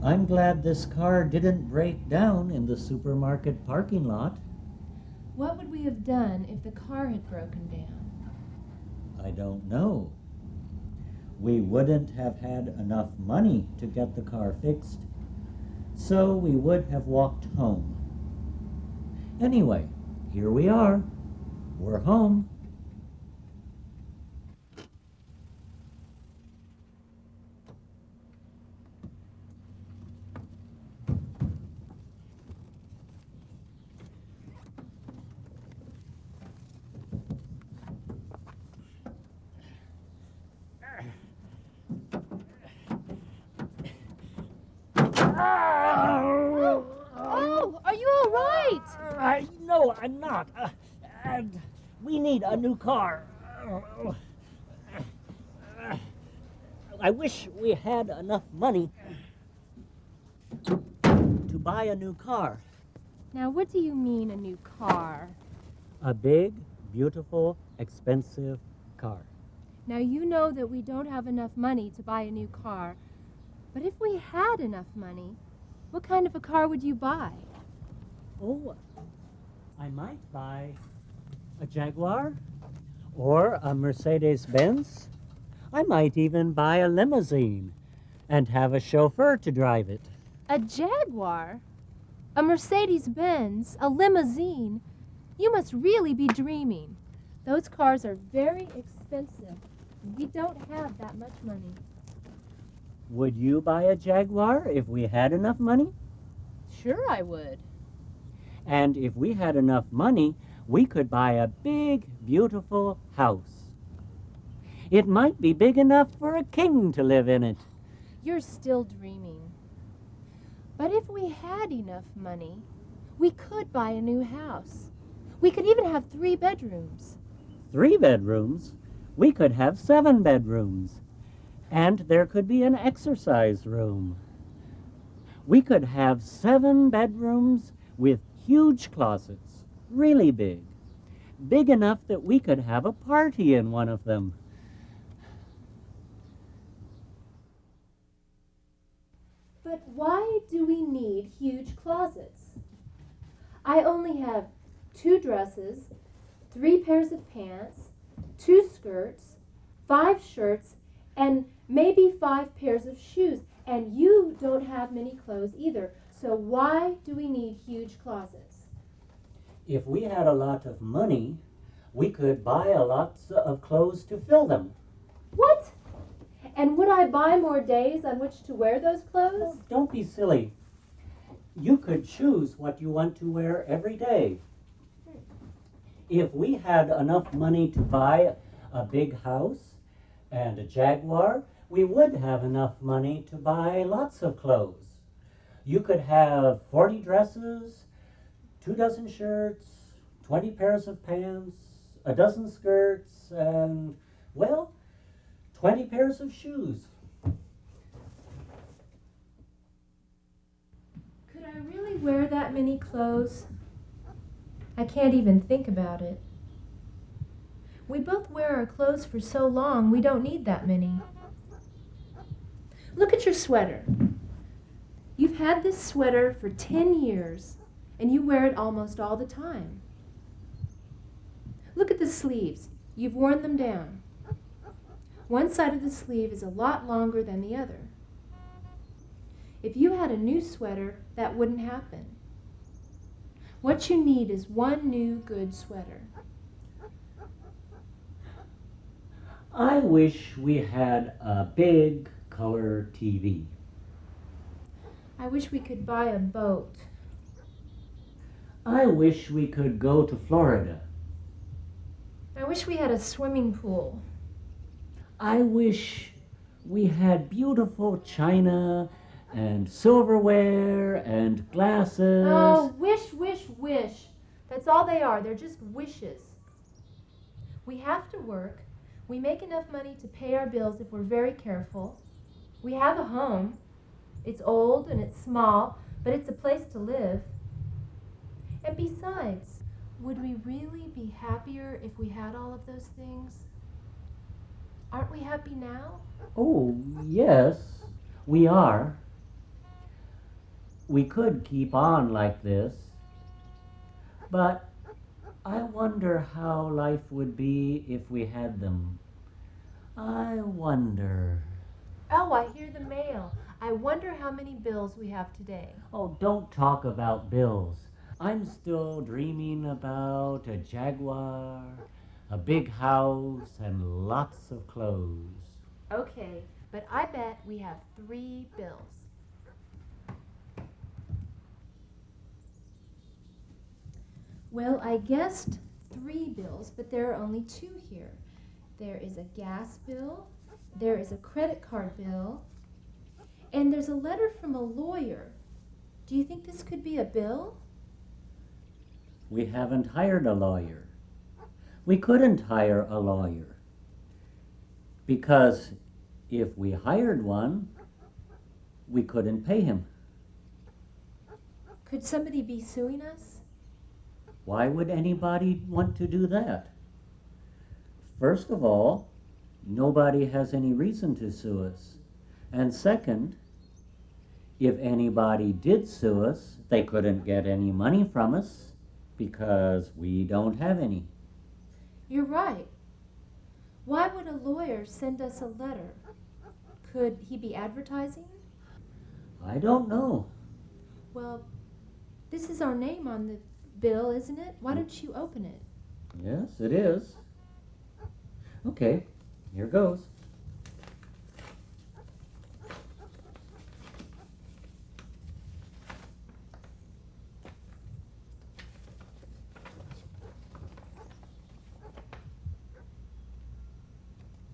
I'm glad this car didn't break down in the supermarket parking lot. What would we have done if the car had broken down? I don't know. We wouldn't have had enough money to get the car fixed, so we would have walked home. Anyway, here we are. We're home. Oh, are you all right? No, I'm not. And we need a new car. I wish we had enough money to buy a new car. Now, what do you mean, a new car? A big, beautiful, expensive car. Now, you know that we don't have enough money to buy a new car. But if we had enough money, what kind of a car would you buy? Oh, I might buy a Jaguar or a Mercedes Benz. I might even buy a limousine and have a chauffeur to drive it. A Jaguar? A Mercedes-Benz? A limousine? You must really be dreaming. Those cars are very expensive. We don't have that much money. Would you buy a Jaguar if we had enough money? Sure I would. And if we had enough money, we could buy a big, beautiful house. It might be big enough for a king to live in it. You're still dreaming. But if we had enough money, we could buy a new house. We could even have 3 bedrooms. 3 bedrooms? We could have 7 bedrooms. And there could be an exercise room. We could have 7 bedrooms with huge closets, really big. Big enough that we could have a party in one of them. But why do we need huge closets? I only have 2 dresses, 3 pairs of pants, 2 skirts, 5 shirts, and maybe 5 pairs of shoes. And you don't have many clothes either. So why do we need huge closets? If we had a lot of money, we could buy a lot of clothes to fill them. What? And would I buy more days on which to wear those clothes? Don't be silly. You could choose what you want to wear every day. If we had enough money to buy a big house and a Jaguar, we would have enough money to buy lots of clothes. You could have 40 dresses, 2 dozen shirts, 20 pairs of pants, a dozen skirts, and, well, 20 pairs of shoes. Could I really wear that many clothes? I can't even think about it. We both wear our clothes for so long, we don't need that many. Look at your sweater. You've had this sweater for 10 years, and you wear it almost all the time. Look at the sleeves. You've worn them down. One side of the sleeve is a lot longer than the other. If you had a new sweater, that wouldn't happen. What you need is one new good sweater. I wish we had a big color TV. I wish we could buy a boat. I wish we could go to Florida. I wish we had a swimming pool. I wish we had beautiful china and silverware and glasses. Oh, wish, wish, wish. That's all they are. They're just wishes. We have to work. We make enough money to pay our bills if we're very careful. We have a home. It's old and it's small, but it's a place to live. And besides, would we really be happier if we had all of those things? Aren't we happy now? Oh, yes, we are. We could keep on like this, but I wonder how life would be if we had them. I wonder. Oh, I hear the mail. I wonder how many bills we have today. Oh, don't talk about bills. I'm still dreaming about a Jaguar, a big house, and lots of clothes. Okay, but I bet we have 3 bills. Well, I guessed 3 bills, but there are only 2 here. There is a gas bill, there is a credit card bill, and there's a letter from a lawyer. Do you think this could be a bill? We haven't hired a lawyer. We couldn't hire a lawyer because if we hired one, we couldn't pay him. Could somebody be suing us? Why would anybody want to do that? First of all, nobody has any reason to sue us. And second, if anybody did sue us, they couldn't get any money from us because we don't have any. You're right. Why would a lawyer send us a letter? Could he be advertising? I don't know. Well, this is our name on the bill, isn't it? Why don't you open it? Yes, it is. Okay, here goes.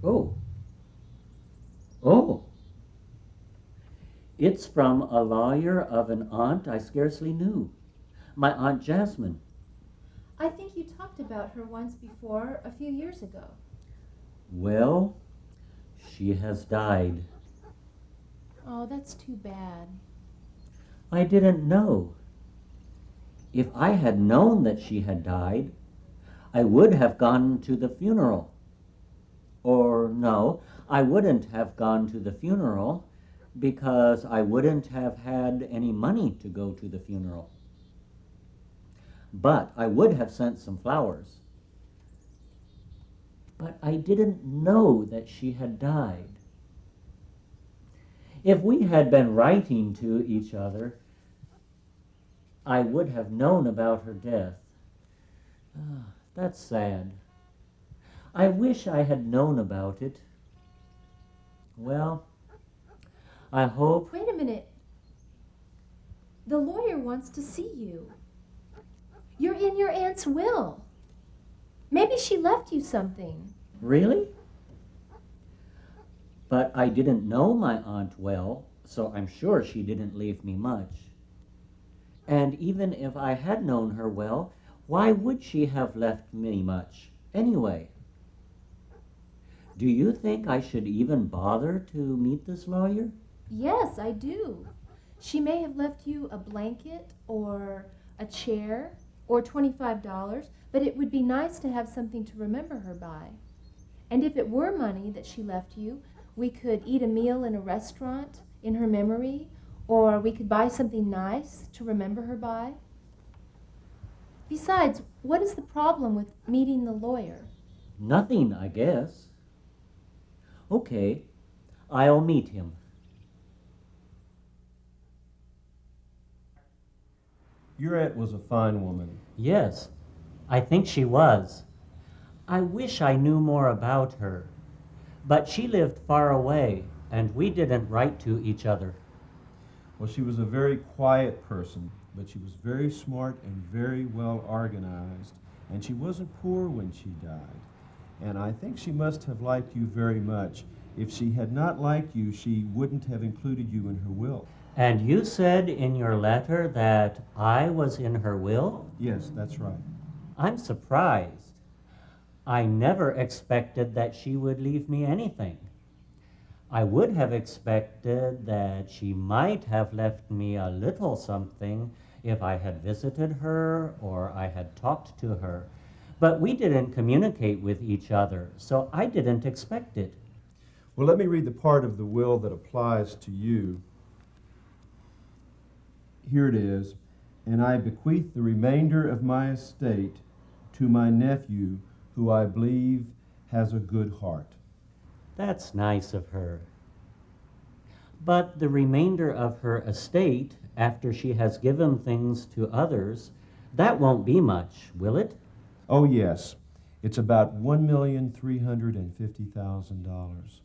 Oh. Oh. It's from a lawyer of an aunt I scarcely knew. My Aunt Jasmine. I think you talked about her once before, a few years ago. Well, she has died. Oh, that's too bad. I didn't know. If I had known that she had died, I would have gone to the funeral. Or no, I wouldn't have gone to the funeral because I wouldn't have had any money to go to the funeral. But I would have sent some flowers. But I didn't know that she had died. If we had been writing to each other, I would have known about her death. Ah, that's sad. I wish I had known about it. Well, I hope... Wait a minute. The lawyer wants to see you. You're in your aunt's will. Maybe she left you something. Really? But I didn't know my aunt well, so I'm sure she didn't leave me much. And even if I had known her well, why would she have left me much, anyway? Do you think I should even bother to meet this lawyer? Yes, I do. She may have left you a blanket or a chair or $25, but it would be nice to have something to remember her by. And if it were money that she left you, we could eat a meal in a restaurant in her memory, or we could buy something nice to remember her by. Besides, what is the problem with meeting the lawyer? Nothing, I guess. Okay, I'll meet him. Your aunt was a fine woman. Yes, I think she was. I wish I knew more about her. But she lived far away, and we didn't write to each other. Well, she was a very quiet person, but she was very smart and very well organized, and she wasn't poor when she died. And I think she must have liked you very much. If she had not liked you, she wouldn't have included you in her will. And you said in your letter that I was in her will? Yes, that's right. I'm surprised. I never expected that she would leave me anything. I would have expected that she might have left me a little something if I had visited her or I had talked to her. But we didn't communicate with each other, so I didn't expect it. Well, let me read the part of the will that applies to you. here it is, and I bequeath the remainder of my estate to my nephew, who I believe has a good heart. That's nice of her. But the remainder of her estate, after she has given things to others, that won't be much, will it? Oh, yes. It's about $1,350,000.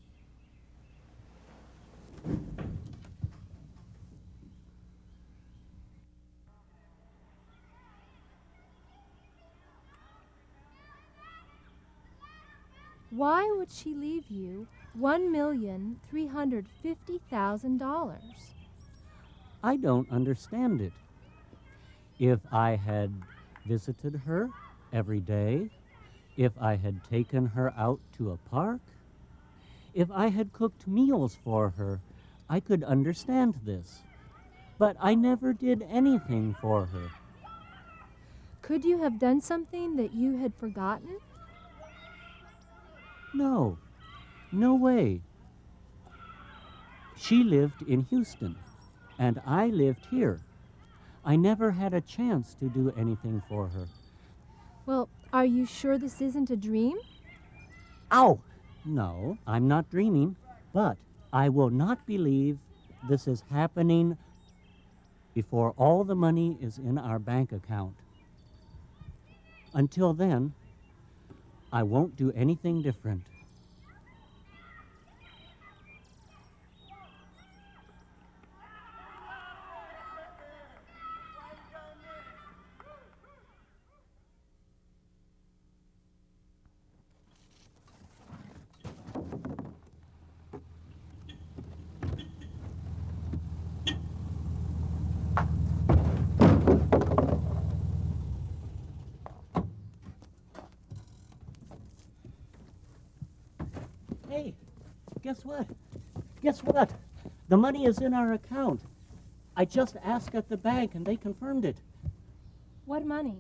Why would she leave you $1,350,000? I don't understand it. If I had visited her every day, if I had taken her out to a park, if I had cooked meals for her, I could understand this. But I never did anything for her. Could you have done something that you had forgotten? No, no way. She lived in Houston, and I lived here. I never had a chance to do anything for her. Well, are you sure this isn't a dream? Ow! No, I'm not dreaming, but I will not believe this is happening before all the money is in our bank account. Until then, I won't do anything different. Hey, guess what? Guess what? The money is in our account. I just asked at the bank and they confirmed it. What money?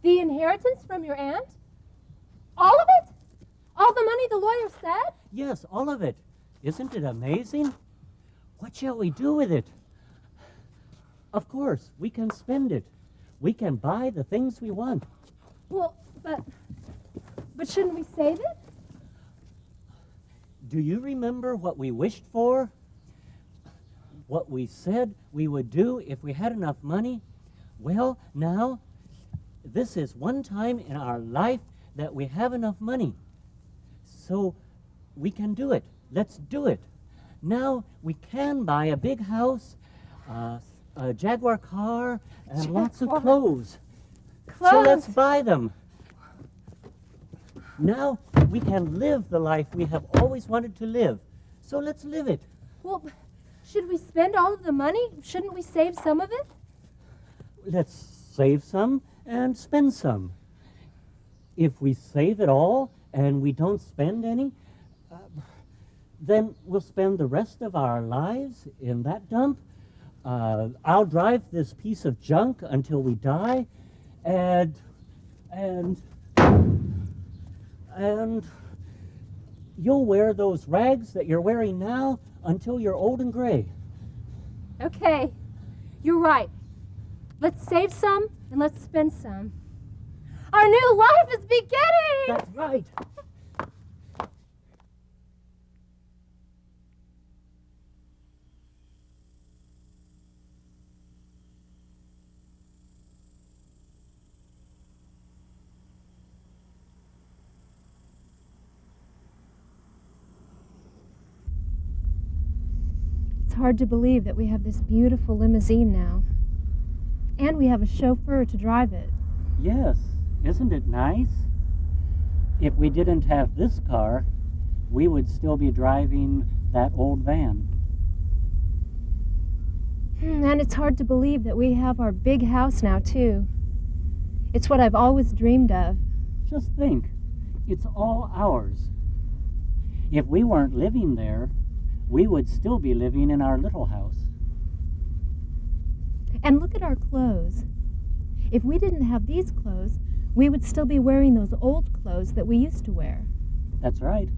The inheritance from your aunt? All of it? All the money the lawyer said? Yes, all of it. Isn't it amazing? What shall we do with it? Of course, we can spend it. We can buy the things we want. Well, but shouldn't we save it? Do you remember what we wished for? What we said we would do if we had enough money? Well, now, this is one time in our life that we have enough money. So we can do it. Let's do it. Now we can buy a big house, a Jaguar car, and lots of clothes. So let's buy them. Now we can live the life we have always wanted to live. So let's live it. Well, should we spend all of the money? Shouldn't we save some of it? Let's save some and spend some. If we save it all and we don't spend any, then we'll spend the rest of our lives in that dump. I'll drive this piece of junk until we die, and you'll wear those rags that you're wearing now until you're old and gray. Okay, you're right. Let's save some and let's spend some. Our new life is beginning! That's right. It's hard to believe that we have this beautiful limousine now. And we have a chauffeur to drive it. Yes, isn't it nice? If we didn't have this car, we would still be driving that old van. And it's hard to believe that we have our big house now, too. It's what I've always dreamed of. Just think, it's all ours. If we weren't living there, we would still be living in our little house. And look at our clothes. If we didn't have these clothes, we would still be wearing those old clothes that we used to wear. That's right.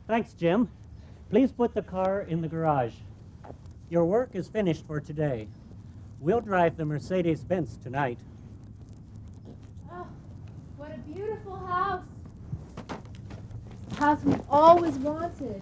Thanks, Jim. Please put the car in the garage. Your work is finished for today. We'll drive the Mercedes-Benz tonight. Oh, what a beautiful house. It's the house we've always wanted.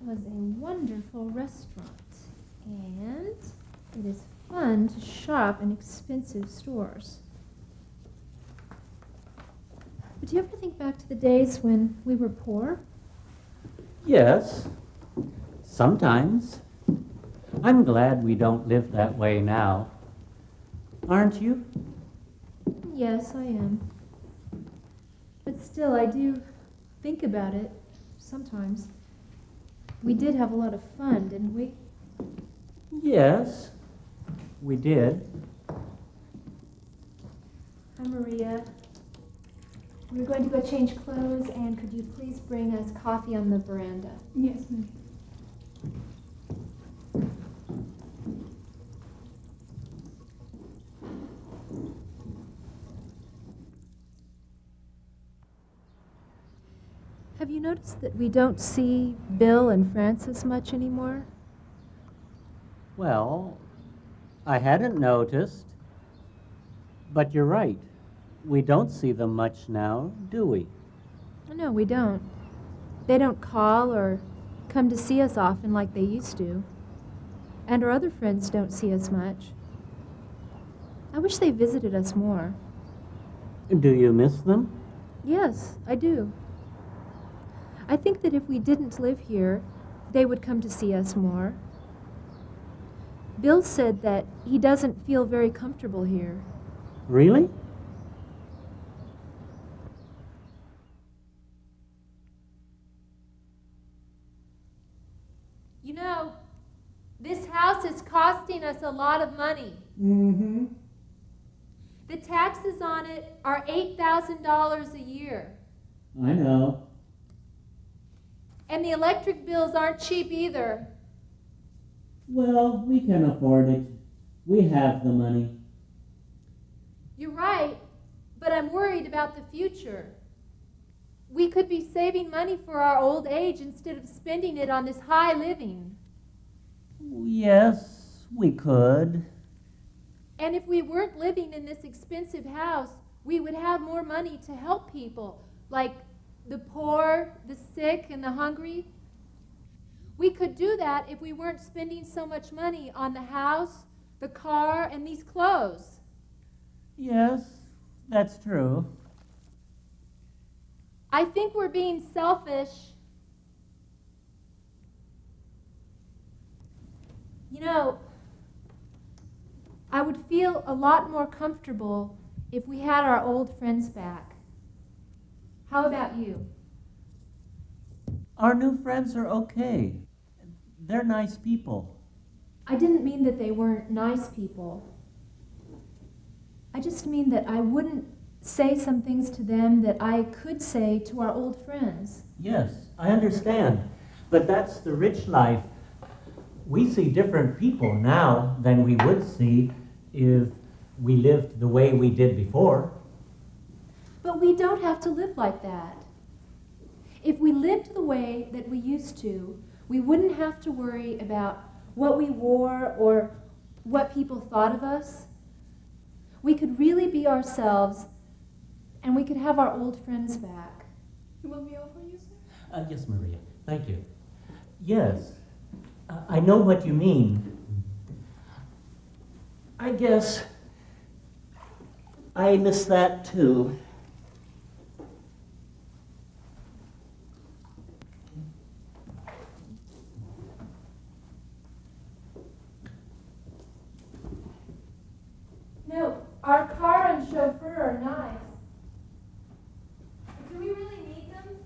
It was a wonderful restaurant, and it is fun to shop in expensive stores. But do you ever think back to the days when we were poor? Yes, sometimes. I'm glad we don't live that way now. Aren't you? Yes, I am. But still, I do think about it sometimes. We did have a lot of fun, didn't we? Yes, we did. Hi, Maria. We're going to go change clothes, and could you please bring us coffee on the veranda? Yes, ma'am. Have you noticed that we don't see Bill and Francis much anymore? Well, I hadn't noticed. But you're right. We don't see them much now, do we? No, we don't. They don't call or come to see us often like they used to. And our other friends don't see us much. I wish they visited us more. Do you miss them? Yes, I do. I think that if we didn't live here, they would come to see us more. Bill said that he doesn't feel very comfortable here. Really? You know, this house is costing us a lot of money. Mm-hmm. The taxes on it are $8,000 a year. I know. And the electric bills aren't cheap either. Well, we can afford it. We have the money. You're right, but I'm worried about the future. We could be saving money for our old age instead of spending it on this high living. Yes, we could. And if we weren't living in this expensive house, we would have more money to help people, like the poor, the sick, and the hungry. We could do that if we weren't spending so much money on the house, the car, and these clothes. Yes, that's true. I think we're being selfish. You know, I would feel a lot more comfortable if we had our old friends back. How about you? Our new friends are okay. They're nice people. I didn't mean that they weren't nice people. I just mean that I wouldn't say some things to them that I could say to our old friends. Yes, I understand. But that's the rich life. We see different people now than we would see if we lived the way we did before. But we don't have to live like that. If we lived the way that we used to, we wouldn't have to worry about what we wore or what people thought of us. We could really be ourselves, and we could have our old friends back. You want me over you, sir? Yes, Maria. Thank you. Yes, I know what you mean. I guess I miss that too. No, our car and chauffeur are nice. But do we really need them?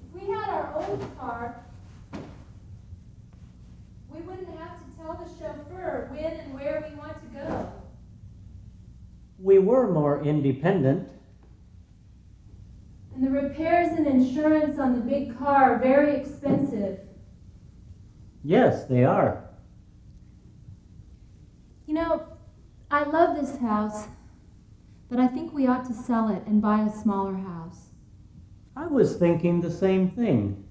If we had our old car, we wouldn't have to tell the chauffeur when and where we want to go. We were more independent. repairs and insurance on the big car are very expensive. Yes, they are. You know, I love this house, but I think we ought to sell it and buy a smaller house. I was thinking the same thing.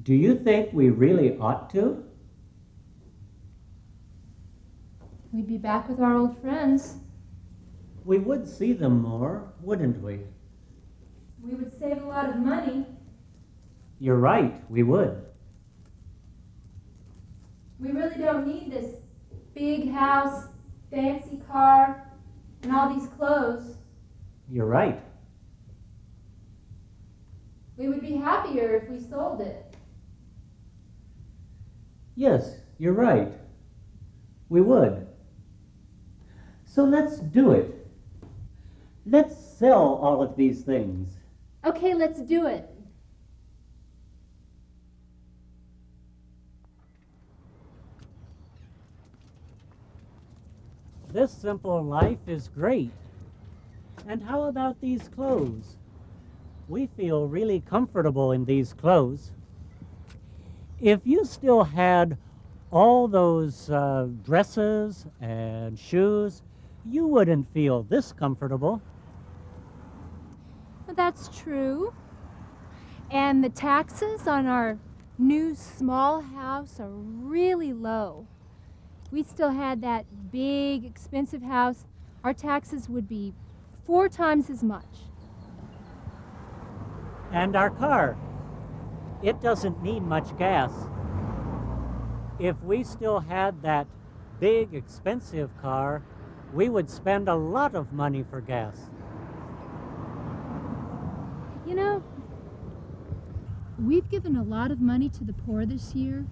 Do you think we really ought to? We'd be back with our old friends. We would see them more, wouldn't we? We would save a lot of money. You're right, we would. We really don't need this big house, fancy car, and all these clothes. You're right. We would be happier if we sold it. Yes, you're right. We would. So let's do it. Let's sell all of these things. Okay, let's do it. This simple life is great. And how about these clothes? We feel really comfortable in these clothes. If you still had all those dresses and shoes, you wouldn't feel this comfortable. That's true. And the taxes on our new small house are really low. If we still had that big, expensive house, our taxes would be 4 times as much. And our car, it doesn't need much gas. If we still had that big, expensive car, we would spend a lot of money for gas. You know, we've given a lot of money to the poor this year.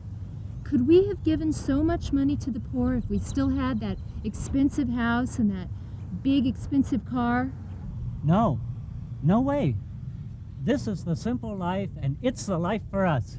Could we have given so much money to the poor if we still had that expensive house and that big, expensive car? No, no way. This is the simple life, and it's the life for us.